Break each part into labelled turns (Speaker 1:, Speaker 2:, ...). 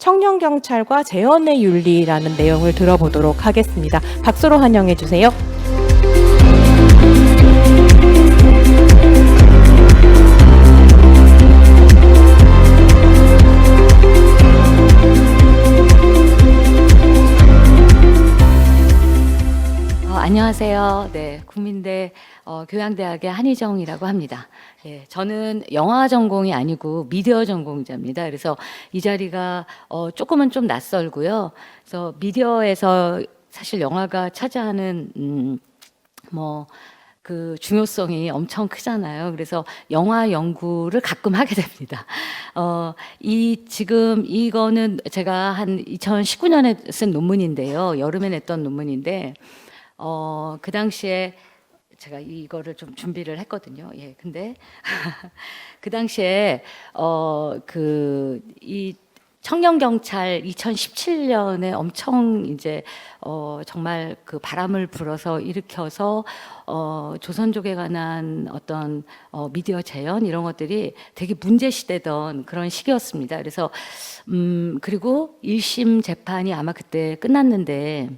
Speaker 1: 청년경찰과 재연의 윤리라는 내용을 들어보도록 하겠습니다. 박수로 환영해 주세요.
Speaker 2: 안녕하세요. 네, 국민대 교양대학의 한희정이라고 합니다. 예, 저는 영화 전공이 아니고 미디어 전공자입니다. 그래서 이 자리가 조금은 좀 낯설고요. 그래서 미디어에서 사실 영화가 차지하는 그 중요성이 엄청 크잖아요. 그래서 영화 연구를 가끔 하게 됩니다. 지금 이거는 제가 한 2019년에 쓴 논문인데요. 여름에 냈던 논문인데, 그 당시에 제가 이거를 좀 준비를 했거든요. 예, 근데 그 당시에 이 청년경찰 2017년에 엄청 이제 정말 그 바람을 불어서 일으켜서 조선족에 관한 어떤 미디어 재현 이런 것들이 되게 문제시되던 그런 시기였습니다. 그래서 그리고 1심 재판이 아마 그때 끝났는데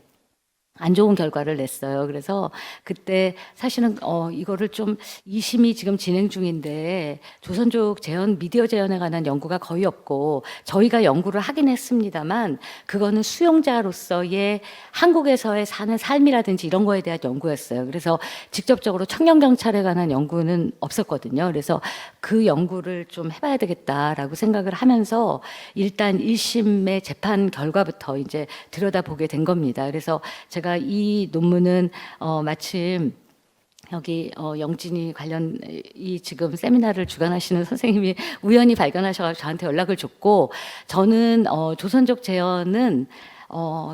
Speaker 2: 안 좋은 결과를 냈어요. 그래서 그때 사실은 이거를 좀 2심이 지금 진행 중인데 조선족 재현, 미디어 재현에 관한 연구가 거의 없고 저희가 연구를 하긴 했습니다만 그거는 수용자로서의 한국에서의 사는 삶이라든지 이런 거에 대한 연구였어요. 그래서 직접적으로 청년경찰에 관한 연구는 없었거든요. 그래서 그 연구를 좀 해봐야 되겠다라고 생각을 하면서 일단 1심의 재판 결과부터 이제 들여다보게 된 겁니다. 그래서 제가 이 논문은 마침 여기 영진이 관련 이 지금 세미나를 주관하시는 선생님이 우연히 발견하셔서 저한테 연락을 줬고, 저는 조선족 재현은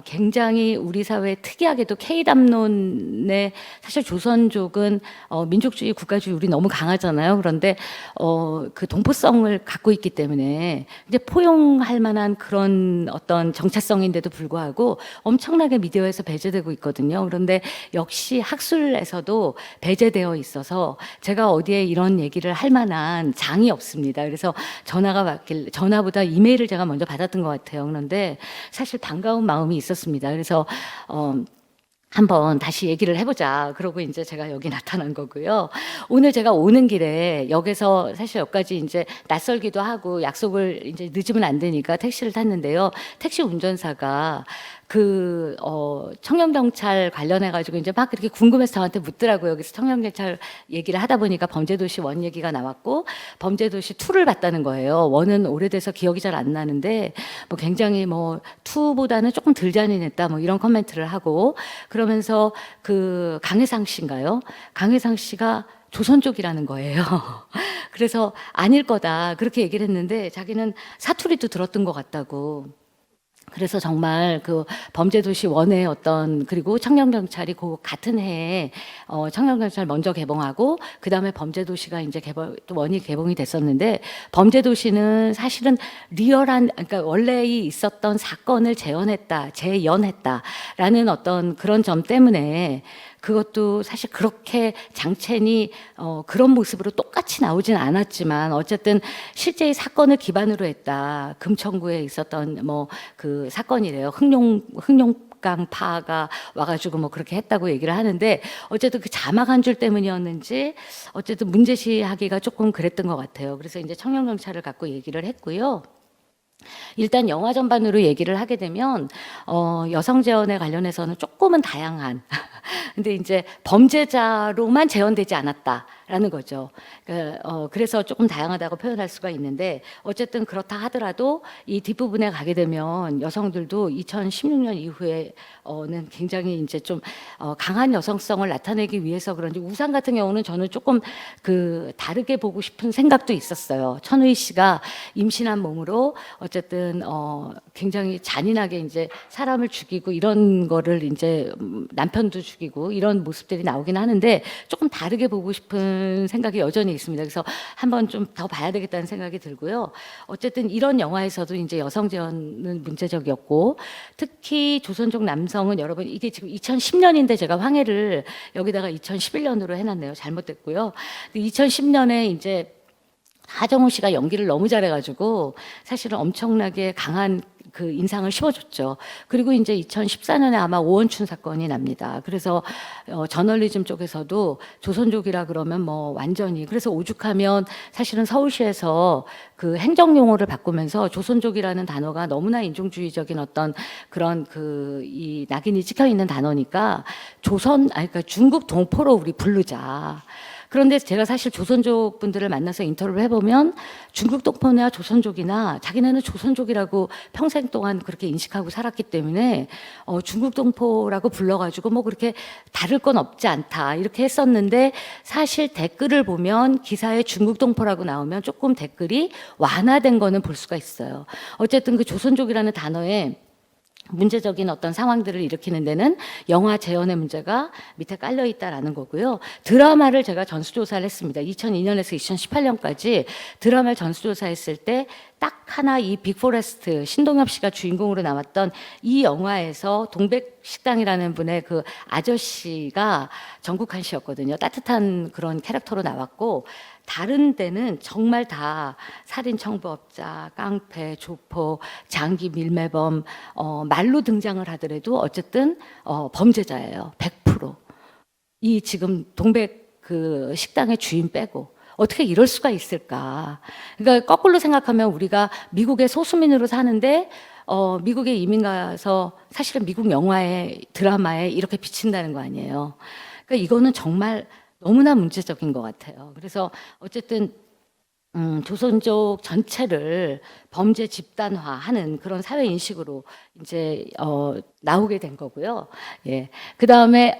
Speaker 2: 굉장히 우리 사회에 특이하게도 K담론에 사실 조선족은 민족주의, 국가주의 우리 너무 강하잖아요. 그런데 그 동포성을 갖고 있기 때문에 이제 포용할 만한 그런 어떤 정체성인데도 불구하고 엄청나게 미디어에서 배제되고 있거든요. 그런데 역시 학술에서도 배제되어 있어서 제가 어디에 이런 얘기를 할 만한 장이 없습니다. 그래서 전화보다 이메일을 제가 먼저 받았던 것 같아요. 그런데 사실 반가운 마음이 있었습니다. 그래서 한번 다시 얘기를 해보자. 그러고 이제 제가 여기 나타난 거고요. 오늘 제가 오는 길에 역에서 사실 여기까지 이제 낯설기도 하고 약속을 이제 늦으면 안 되니까 택시를 탔는데요. 택시 운전사가 청년경찰 관련해가지고 이제 막 그렇게 궁금해서 저한테 묻더라고요. 여기서 청년경찰 얘기를 하다 보니까 범죄도시 1 얘기가 나왔고 범죄도시 2를 봤다는 거예요. 1은 오래돼서 기억이 잘 안 나는데 굉장히 2보다는 조금 덜 잔인했다 이런 코멘트를 하고, 그러면서 그 강혜상 씨인가요? 강혜상 씨가 조선족이라는 거예요. 그래서 아닐 거다 그렇게 얘기를 했는데 자기는 사투리도 들었던 것 같다고. 그래서 정말 그 범죄도시 1의 그리고 청년경찰이 그 같은 해에 청년경찰 먼저 개봉하고 그 다음에 범죄도시가 이제 또 1이 개봉이 됐었는데, 범죄도시는 사실은 리얼한, 그러니까 원래 있었던 사건을 재연했다라는 어떤 그런 점 때문에 그것도 사실 그렇게 장첸이 그런 모습으로 똑같이 나오진 않았지만 어쨌든 실제의 사건을 기반으로 했다. 금천구에 있었던 그 사건이래요. 흑룡강파가 와가지고 그렇게 했다고 얘기를 하는데, 어쨌든 그 자막 한 줄 때문이었는지 어쨌든 문제시하기가 조금 그랬던 것 같아요. 그래서 이제 청년경찰을 갖고 얘기를 했고요. 일단 영화 전반으로 얘기를 하게 되면 여성 재현에 관련해서는 조금은 다양한 근데 이제 범죄자로만 재현되지 않았다라는 거죠. 그래서 조금 다양하다고 표현할 수가 있는데, 어쨌든 그렇다 하더라도 이 뒷부분에 가게 되면 여성들도 2016년 이후에는 굉장히 이제 좀 강한 여성성을 나타내기 위해서 그런지 우상 같은 경우는 저는 조금 다르게 보고 싶은 생각도 있었어요. 천우희 씨가 임신한 몸으로 어쨌든 굉장히 잔인하게 이제 사람을 죽이고 이런 거를 이제 남편도 죽이고 이런 모습들이 나오긴 하는데 조금 다르게 보고 싶은 생각이 여전히 있습니다. 그래서 한번 좀 더 봐야 되겠다는 생각이 들고요. 어쨌든 이런 영화에서도 이제 여성 재현은 문제적이었고, 특히 조선족 남성은 여러분 이게 지금 2010년인데 제가 황해를 여기다가 2011년으로 해놨네요. 잘못됐고요. 2010년에 이제 하정우 씨가 연기를 너무 잘해가지고 사실은 엄청나게 강한 그 인상을 심어줬죠. 그리고 이제 2014년에 아마 오원춘 사건이 납니다. 그래서 저널리즘 쪽에서도 조선족이라 그러면 뭐 완전히, 그래서 오죽하면 사실은 서울시에서 그 행정용어를 바꾸면서 조선족이라는 단어가 너무나 인종주의적인 어떤 그런 이 낙인이 찍혀 있는 단어니까 그러니까 중국 동포로 우리 부르자. 그런데 제가 사실 조선족 분들을 만나서 인터뷰를 해보면 중국 동포나 조선족이나 자기네는 조선족이라고 평생 동안 그렇게 인식하고 살았기 때문에 중국 동포라고 불러가지고 뭐 그렇게 다를 건 없지 않다 이렇게 했었는데, 사실 댓글을 보면 기사에 중국 동포라고 나오면 조금 댓글이 완화된 거는 볼 수가 있어요. 어쨌든 그 조선족이라는 단어에 문제적인 어떤 상황들을 일으키는 데는 영화 재현의 문제가 밑에 깔려 있다라는 거고요. 드라마를 제가 전수조사를 했습니다. 2002년에서 2018년까지 드라마를 전수조사했을 때 딱 하나 이 빅포레스트 신동엽 씨가 주인공으로 나왔던 이 영화에서 동백식당이라는 분의 그 아저씨가 정국한 씨였거든요. 따뜻한 그런 캐릭터로 나왔고, 다른 데는 정말 다 살인 청부업자, 깡패, 조포, 장기 밀매범, 말로 등장을 하더라도 어쨌든 범죄자예요. 100%. 이 지금 동백 그 식당의 주인 빼고. 어떻게 이럴 수가 있을까? 그러니까 거꾸로 생각하면 우리가 미국의 소수민으로 사는데 미국에 이민 가서 사실은 미국 영화에 드라마에 이렇게 비친다는 거 아니에요. 그러니까 이거는 정말 너무나 문제적인 것 같아요. 그래서 어쨌든 조선족 전체를 범죄 집단화하는 그런 사회 인식으로 이제 나오게 된 거고요. 예. 그 다음에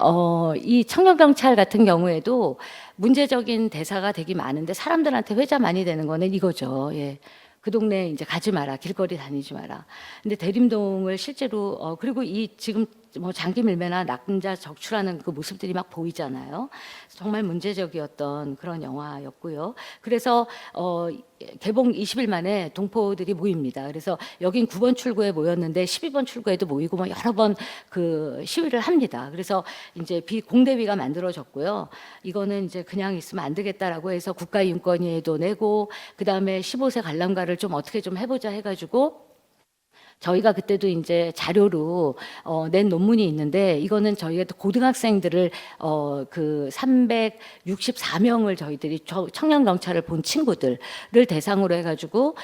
Speaker 2: 이 청년경찰 같은 경우에도 문제적인 대사가 되게 많은데 사람들한테 회자 많이 되는 거는 이거죠. 예. 그 동네 이제 가지 마라, 길거리 다니지 마라. 근데 대림동을 실제로 그리고 이 지금 뭐 장기 밀매나 낙자 적출하는 그 모습들이 막 보이잖아요. 정말 문제적이었던 그런 영화였고요. 그래서 개봉 20일 만에 동포들이 모입니다. 그래서 여긴 9번 출구에 모였는데 12번 출구에도 모이고 뭐 여러 번 그 시위를 합니다. 그래서 이제 공대위가 만들어졌고요. 이거는 이제 그냥 있으면 안 되겠다라고 해서 국가인권위에도 내고, 그 다음에 15세 관람가를 좀 어떻게 좀 해보자 해가지고 저희가 그때도 이제 자료로 낸 논문이 있는데, 이거는 저희가 고등학생들을 그 364명을 저희들이 청년 경찰을 본 친구들을 대상으로 해가지고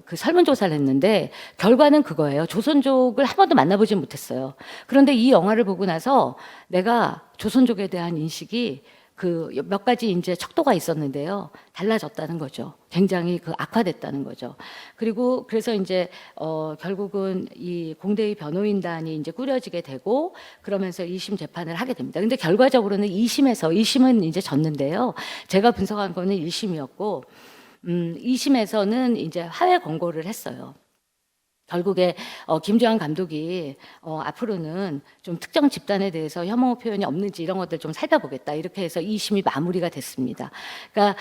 Speaker 2: 그 설문조사를 했는데 결과는 그거예요. 조선족을 한 번도 만나보지 못했어요. 그런데 이 영화를 보고 나서 내가 조선족에 대한 인식이 그 몇 가지 이제 척도가 있었는데요. 달라졌다는 거죠. 굉장히 그 악화됐다는 거죠. 그리고 그래서 이제 결국은 이 공대위 변호인단이 이제 꾸려지게 되고, 그러면서 2심 재판을 하게 됩니다. 근데 결과적으로는 2심은 이제 졌는데요. 제가 분석한 거는 1심이었고 2심에서는 이제 하회 권고를 했어요. 결국에 김주환 감독이 앞으로는 좀 특정 집단에 대해서 혐오 표현이 없는지 이런 것들 좀 살펴보겠다, 이렇게 해서 2심이 마무리가 됐습니다. 그러니까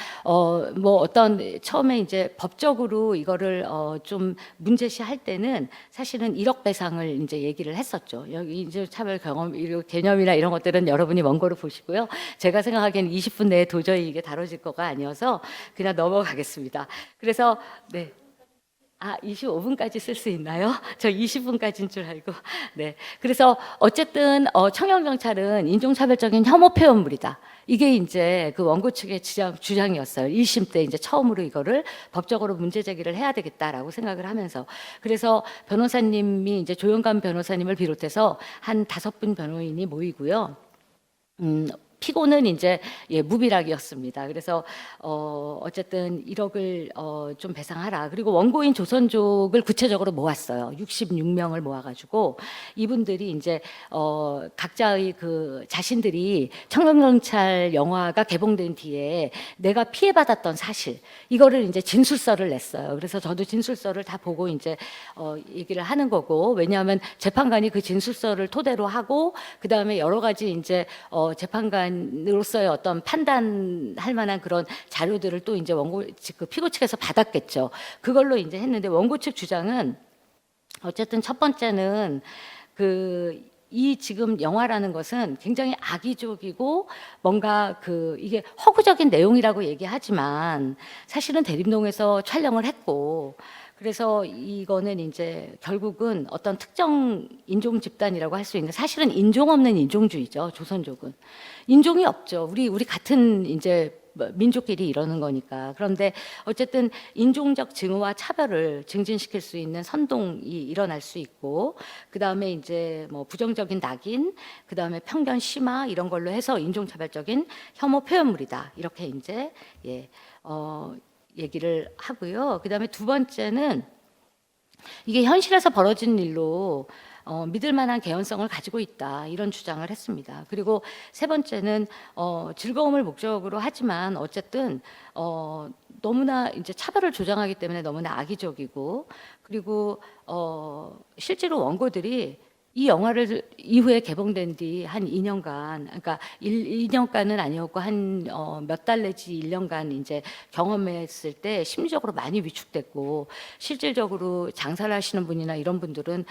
Speaker 2: 뭐 어떤 처음에 이제 법적으로 이거를 좀 문제시할 때는 사실은 1억 배상을 이제 얘기를 했었죠. 여기 이제 차별 개념이나 이런 것들은 여러분이 원고를 보시고요. 제가 생각하기에는 20분 내에 도저히 이게 다뤄질 거가 아니어서 그냥 넘어가겠습니다. 그래서 네. 25분까지 쓸 수 있나요? 저 20분까지인 줄 알고. 네. 그래서 어쨌든 청년경찰은 인종차별적인 혐오 표현물이다. 이게 이제 그 원고 측의 주장이었어요. 1심 때 이제 처음으로 이거를 법적으로 문제 제기를 해야 되겠다라고 생각을 하면서. 그래서 변호사님이 이제 조영감 변호사님을 비롯해서 한 5분 변호인이 모이고요. 피고는 이제 무비락이었습니다. 그래서 어쨌든 1억을 좀 배상하라. 그리고 원고인 조선족을 구체적으로 모았어요. 66명을 모아가지고 이분들이 이제 각자의 그 자신들이 청년경찰 영화가 개봉된 뒤에 내가 피해받았던 사실, 이거를 이제 진술서를 냈어요. 그래서 저도 진술서를 다 보고 이제 얘기를 하는 거고, 왜냐하면 재판관이 그 진술서를 토대로 하고 그 다음에 여러 가지 이제 재판관으로서의 어떤 판단할 만한 그런 자료들을 또 이제 원고 측, 그 피고 측에서 받았겠죠. 그걸로 이제 했는데, 원고 측 주장은 어쨌든 첫 번째는 이 지금 영화라는 것은 굉장히 악의적이고 뭔가 이게 허구적인 내용이라고 얘기하지만 사실은 대림동에서 촬영을 했고, 그래서 이거는 이제 결국은 어떤 특정 인종 집단이라고 할 수 있는, 사실은 인종 없는 인종주의죠. 조선족은 인종이 없죠. 우리 같은 이제 민족끼리 이러는 거니까. 그런데 어쨌든 인종적 증오와 차별을 증진시킬 수 있는 선동이 일어날 수 있고, 그 다음에 이제 뭐 부정적인 낙인, 그 다음에 편견 심화 이런 걸로 해서 인종차별적인 혐오 표현물이다. 이렇게 이제 얘기를 하고요. 그 다음에 두 번째는 이게 현실에서 벌어진 일로 믿을 만한 개연성을 가지고 있다, 이런 주장을 했습니다. 그리고 세 번째는 즐거움을 목적으로 하지만 어쨌든 너무나 이제 차별을 조장하기 때문에 너무나 악의적이고, 그리고 실제로 원고들이 이 영화를 이후에 개봉된 뒤 한 2년간, 그러니까 2년간은 아니었고 한 몇 달 내지 1년간 이제 경험했을 때 심리적으로 많이 위축됐고, 실질적으로 장사를 하시는 분이나 이런 분들은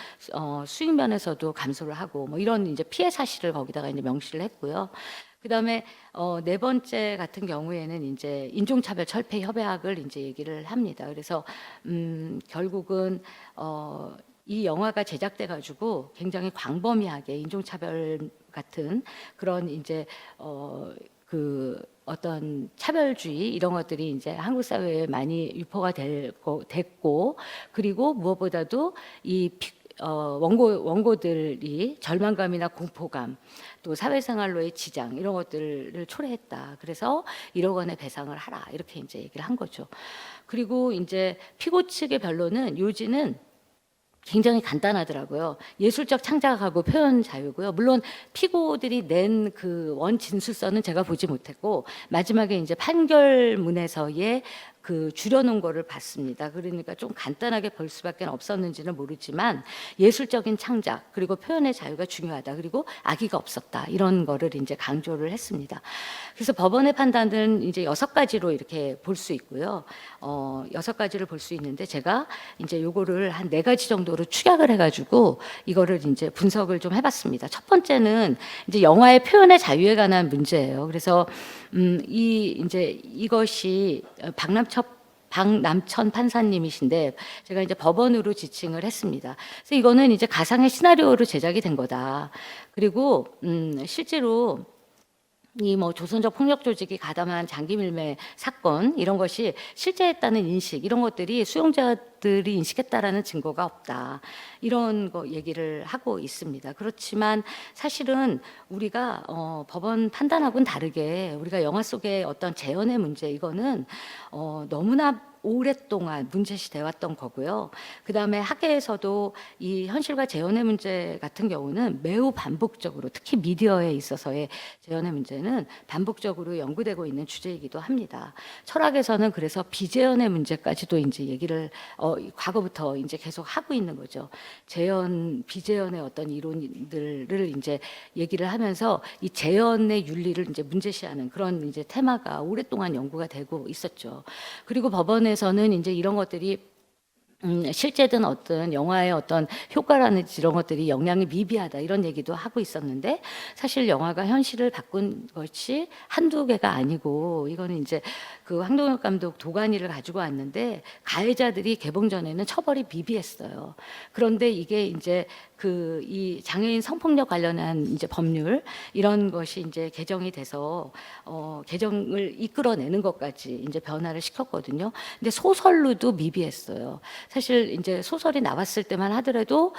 Speaker 2: 수익 면에서도 감소를 하고 뭐 이런 이제 피해 사실을 거기다가 이제 명시를 했고요. 그다음에 네 번째 같은 경우에는 이제 인종차별 철폐 협약을 이제 얘기를 합니다. 그래서 결국은 이 영화가 제작돼 가지고 굉장히 광범위하게 인종차별 같은 그런 이제 그 어떤 차별주의 이런 것들이 이제 한국 사회에 많이 유포가 됐고, 그리고 무엇보다도 이 원고들이 절망감이나 공포감, 또 사회생활로의 지장 이런 것들을 초래했다. 그래서 1억 원의 배상을 하라, 이렇게 이제 얘기를 한 거죠. 그리고 이제 피고 측의 변론은 요지는 굉장히 간단하더라고요. 예술적 창작하고 표현 자유고요. 물론 피고들이 낸 그 원진술서는 제가 보지 못했고, 마지막에 이제 판결문에서의 그 줄여놓은 거를 봤습니다. 그러니까 좀 간단하게 볼 수밖에 없었는지는 모르지만 예술적인 창작 그리고 표현의 자유가 중요하다. 그리고 악의가 없었다. 이런 거를 이제 강조를 했습니다. 그래서 법원의 판단은 이제 6가지로 이렇게 볼 수 있고요. 6가지를 볼 수 있는데 제가 이제 요거를 한 4가지 정도로 축약을 해가지고 이거를 이제 분석을 좀 해봤습니다. 첫 번째는 이제 영화의 표현의 자유에 관한 문제예요. 그래서 이것이 박남천 판사님이신데 제가 이제 법원으로 지칭을 했습니다. 그래서 이거는 이제 가상의 시나리오로 제작이 된 거다. 그리고 실제로 이 뭐 조선족 폭력 조직이 가담한 장기 밀매 사건 이런 것이 실제했다는 인식 이런 것들이 수용자들이 인식했다라는 증거가 없다, 이런 거 얘기를 하고 있습니다. 그렇지만 사실은 우리가 법원 판단하고는 다르게 우리가 영화 속의 어떤 재현의 문제, 이거는 너무나 오랫동안 문제시돼 왔던 거고요. 그 다음에 학계에서도 이 현실과 재현의 문제 같은 경우는 매우 반복적으로, 특히 미디어에 있어서의 재현의 문제는 반복적으로 연구되고 있는 주제이기도 합니다. 철학에서는 그래서 비재현의 문제까지도 이제 얘기를 과거부터 이제 계속 하고 있는 거죠. 재현, 비재현의 어떤 이론들을 이제 얘기를 하면서 이 재현의 윤리를 이제 문제시하는 그런 이제 테마가 오랫동안 연구가 되고 있었죠. 그리고 법원에서는 이제 이런 것들이 실제든 어떤 영화의 어떤 효과라든지 이런 것들이 영향이 미비하다, 이런 얘기도 하고 있었는데, 사실 영화가 현실을 바꾼 것이 한두 개가 아니고, 이거는 이제 그 황동혁 감독 도가니를 가지고 왔는데 가해자들이 개봉 전에는 처벌이 미비했어요. 그런데 이게 이제 그 이 장애인 성폭력 관련한 이제 법률 이런 것이 이제 개정이 돼서 개정을 이끌어내는 것까지 이제 변화를 시켰거든요. 근데 소설로도 미비했어요. 사실 이제 소설이 나왔을 때만 하더라도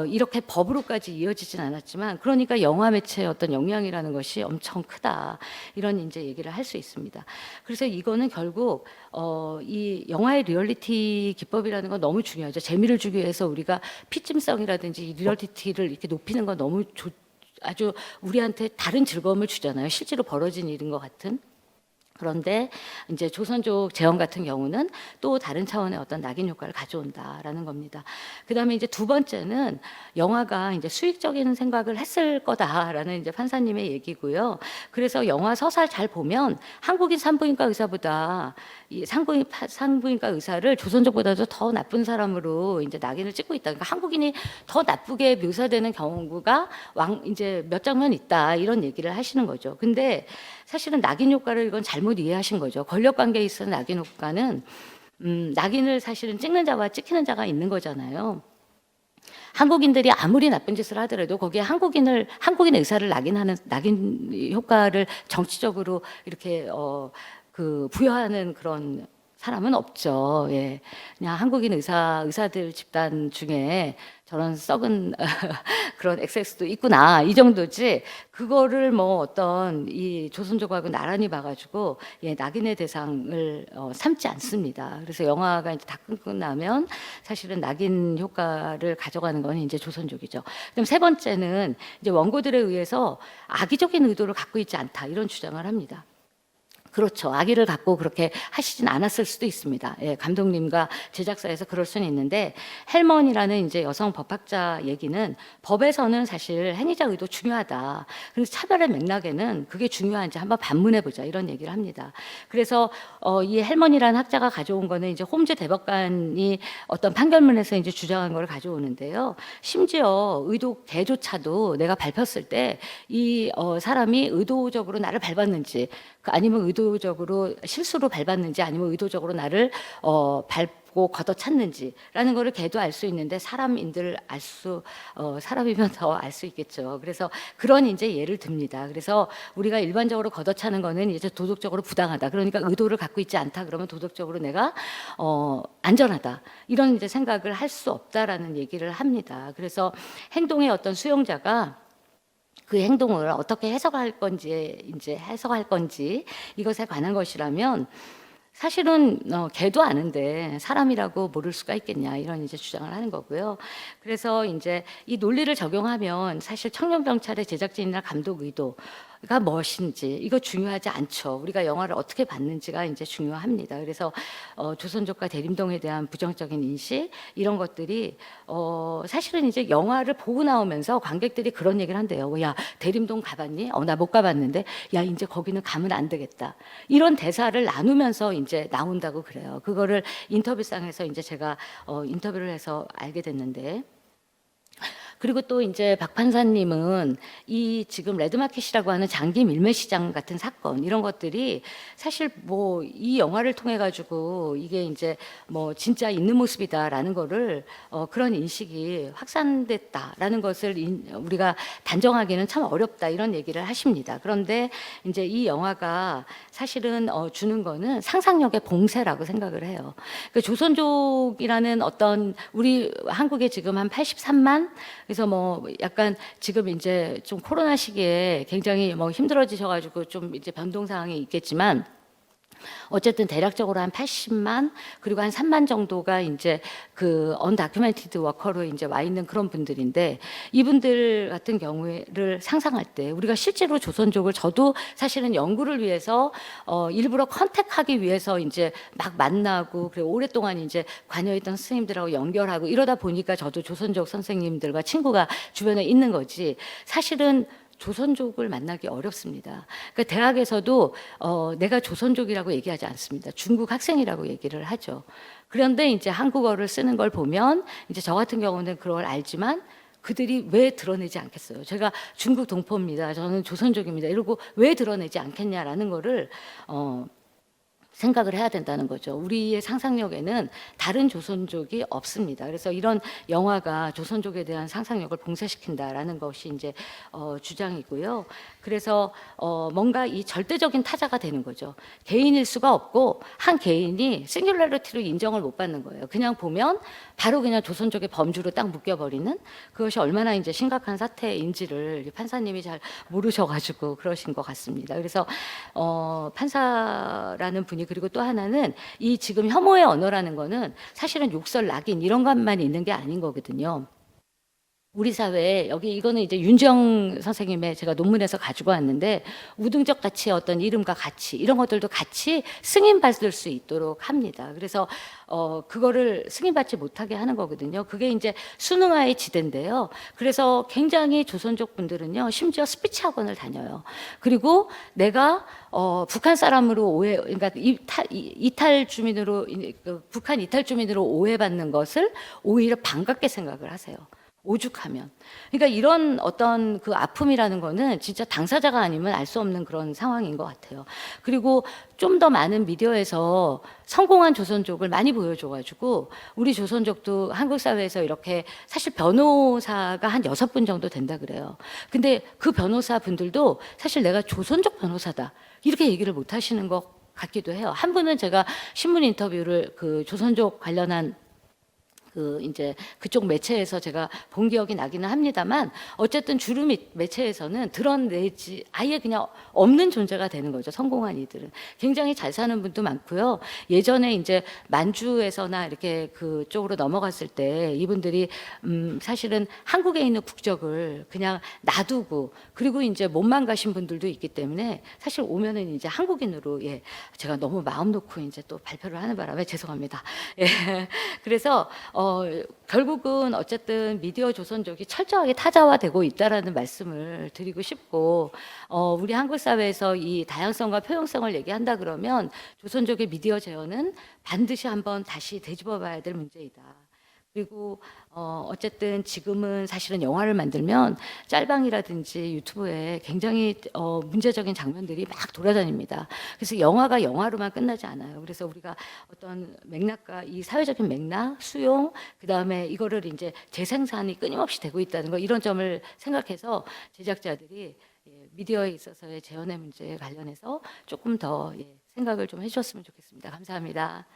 Speaker 2: 이렇게 법으로까지 이어지진 않았지만, 그러니까 영화 매체의 어떤 영향이라는 것이 엄청 크다, 이런 이제 얘기를 할 수 있습니다. 그래서 이거는 결국 이 영화의 리얼리티 기법이라는 건 너무 중요하죠. 재미를 주기 위해서 우리가 피찜성이라든지 리얼리티를 이렇게 높이는 건 너무 아주 우리한테 다른 즐거움을 주잖아요. 실제로 벌어진 일인 것 같은. 그런데 이제 조선족 재현 같은 경우는 또 다른 차원의 어떤 낙인 효과를 가져온다라는 겁니다. 그다음에 이제 두 번째는 영화가 이제 수익적인 생각을 했을 거다라는 이제 판사님의 얘기고요. 그래서 영화 서사를 잘 보면 한국인 산부인과 의사보다 이 산부인과 의사를 조선족보다도 더 나쁜 사람으로 이제 낙인을 찍고 있다. 그러니까 한국인이 더 나쁘게 묘사되는 경우가 이제 몇 장면 있다, 이런 얘기를 하시는 거죠. 근데 사실은 낙인 효과를 이건 잘못 이해하신 거죠. 권력 관계에 있어서 낙인 효과는 낙인을 사실은 찍는 자와 찍히는 자가 있는 거잖아요. 한국인들이 아무리 나쁜 짓을 하더라도 거기에 한국인 의사를 낙인 효과를 정치적으로 이렇게 부여하는 그런 사람은 없죠. 예. 그냥 한국인 의사들 집단 중에 저런 썩은 그런 엑세스도 있구나 이 정도지. 그거를 뭐 어떤 이 조선족하고 나란히 봐가지고 예, 낙인의 대상을 삼지 않습니다. 그래서 영화가 이제 다 끝나고 나면 사실은 낙인 효과를 가져가는 건 이제 조선족이죠. 그럼 세 번째는 이제 원고들에 의해서 악의적인 의도를 갖고 있지 않다 이런 주장을 합니다. 그렇죠. 악의를 갖고 그렇게 하시진 않았을 수도 있습니다. 예, 감독님과 제작사에서 그럴 수는 있는데 헬먼이라는 이제 여성 법학자 얘기는 법에서는 사실 행위자 의도 중요하다. 그래서 차별의 맥락에는 그게 중요한지 한번 반문해 보자 이런 얘기를 합니다. 그래서 이 헬먼이라는 학자가 가져온 거는 이제 홈즈 대법관이 어떤 판결문에서 이제 주장한 걸 가져오는데요. 심지어 의도계조차도 내가 밟혔을 때 이 사람이 의도적으로 나를 밟았는지 아니면 의도적으로 실수로 밟았는지 아니면 의도적으로 나를 밟고 걷어찼는지라는 거를 걔도 알 수 있는데 사람이면 더 알 수 있겠죠. 그래서 그런 이제 예를 듭니다. 그래서 우리가 일반적으로 걷어차는 거는 이제 도덕적으로 부당하다. 그러니까 의도를 갖고 있지 않다. 그러면 도덕적으로 내가 안전하다. 이런 이제 생각을 할 수 없다라는 얘기를 합니다. 그래서 행동의 어떤 수용자가 그 행동을 어떻게 해석할 건지 이것에 관한 것이라면 사실은 걔도 아는데 사람이라고 모를 수가 있겠냐 이런 이제 주장을 하는 거고요. 그래서 이제 이 논리를 적용하면 사실 청년 경찰의 제작진이나 감독 의도가 무엇인지 이거 중요하지 않죠. 우리가 영화를 어떻게 봤는지가 이제 중요합니다. 그래서 조선족과 대림동에 대한 부정적인 인식 이런 것들이 사실은 이제 영화를 보고 나오면서 관객들이 그런 얘기를 한대요. 야 대림동 가봤니? 나 못 가봤는데 야 이제 거기는 가면 안 되겠다. 이런 대사를 나누면서 이제 나온다고 그래요. 그거를 인터뷰상에서 이제 제가 인터뷰를 해서 알게 됐는데. 그리고 또 이제 박 판사님은 이 지금 레드마켓이라고 하는 장기 밀매 시장 같은 사건 이런 것들이 사실 뭐 이 영화를 통해 가지고 이게 이제 뭐 진짜 있는 모습이다라는 거를 그런 인식이 확산됐다라는 것을 우리가 단정하기는 참 어렵다 이런 얘기를 하십니다. 그런데 이제 이 영화가 사실은 주는 거는 상상력의 봉쇄라고 생각을 해요. 그 조선족이라는 어떤 우리 한국에 지금 한 83만 그래서 뭐 약간 지금 이제 좀 코로나 시기에 굉장히 뭐 힘들어지셔가지고 좀 이제 변동 사항이 있겠지만 어쨌든 대략적으로 한 80만 그리고 한 3만 정도가 이제 그 언다큐멘티드 워커로 이제 와 있는 그런 분들인데 이분들 같은 경우를 상상할 때 우리가 실제로 조선족을 저도 사실은 연구를 위해서 일부러 컨택하기 위해서 이제 막 만나고 그리고 오랫동안 이제 관여했던 선생님들하고 연결하고 이러다 보니까 저도 조선족 선생님들과 친구가 주변에 있는 거지 사실은 조선족을 만나기 어렵습니다. 그러니까 대학에서도 내가 조선족이라고 얘기하지 않습니다. 중국 학생이라고 얘기를 하죠. 그런데 이제 한국어를 쓰는 걸 보면 이제 저 같은 경우는 그걸 알지만 그들이 왜 드러내지 않겠어요? 제가 중국 동포입니다. 저는 조선족입니다. 이러고 왜 드러내지 않겠냐라는 거를 생각을 해야 된다는 거죠. 우리의 상상력에는 다른 조선족이 없습니다. 그래서 이런 영화가 조선족에 대한 상상력을 봉쇄시킨다라는 것이 이제 주장이고요. 그래서 뭔가 이 절대적인 타자가 되는 거죠. 개인일 수가 없고 한 개인이 싱귤러리티로 인정을 못 받는 거예요. 그냥 보면 바로 그냥 조선족의 범주로 딱 묶여버리는 그것이 얼마나 이제 심각한 사태인지를 판사님이 잘 모르셔가지고 그러신 것 같습니다. 그래서 판사라는 분이 그리고 또 하나는 이 지금 혐오의 언어라는 거는 사실은 욕설, 낙인 이런 것만 있는 게 아닌 거거든요. 우리 사회에 여기 이거는 이제 윤지영 선생님의 제가 논문에서 가지고 왔는데 우등적 가치의 어떤 이름과 가치 이런 것들도 같이 승인받을 수 있도록 합니다. 그래서 그거를 승인받지 못하게 하는 거거든요. 그게 이제 수능화의 지대인데요. 그래서 굉장히 조선족 분들은요, 심지어 스피치 학원을 다녀요. 그리고 내가 북한 사람으로 그러니까 이탈 주민으로 북한 이탈 주민으로 오해받는 것을 오히려 반갑게 생각을 하세요. 오죽하면. 그러니까 이런 어떤 그 아픔이라는 거는 진짜 당사자가 아니면 알 수 없는 그런 상황인 것 같아요. 그리고 좀 더 많은 미디어에서 성공한 조선족을 많이 보여줘가지고 우리 조선족도 한국 사회에서 이렇게 사실 변호사가 한 6분 정도 된다 그래요. 근데 그 변호사 분들도 사실 내가 조선족 변호사다 이렇게 얘기를 못 하시는 것 같기도 해요. 한 분은 제가 신문 인터뷰를 그 조선족 관련한 그 이제 그쪽 매체에서 제가 본 기억이 나기는 합니다만 어쨌든 주류 매체에서는 드러내지 아예 그냥 없는 존재가 되는 거죠. 성공한 이들은 굉장히 잘 사는 분도 많고요. 예전에 이제 만주에서나 이렇게 그쪽으로 넘어갔을 때 이분들이 사실은 한국에 있는 국적을 그냥 놔두고 그리고 이제 몸만 가신 분들도 있기 때문에 사실 오면은 이제 한국인으로 예 제가 너무 마음 놓고 이제 또 발표를 하는 바람에 죄송합니다. 예 그래서 결국은 어쨌든 미디어 조선족이 철저하게 타자화되고 있다라는 말씀을 드리고 싶고 우리 한국 사회에서 이 다양성과 표현성을 얘기한다 그러면 조선족의 미디어 재현은 반드시 한번 다시 되짚어봐야 될 문제이다. 그리고 어쨌든 지금은 사실은 영화를 만들면 짤방이라든지 유튜브에 굉장히 문제적인 장면들이 막 돌아다닙니다. 그래서 영화가 영화로만 끝나지 않아요. 그래서 우리가 어떤 맥락과 이 사회적인 맥락, 수용, 그 다음에 이거를 이제 재생산이 끊임없이 되고 있다는 거 이런 점을 생각해서 제작자들이 미디어에 있어서의 재현의 문제에 관련해서 조금 더 생각을 좀 해주셨으면 좋겠습니다. 감사합니다.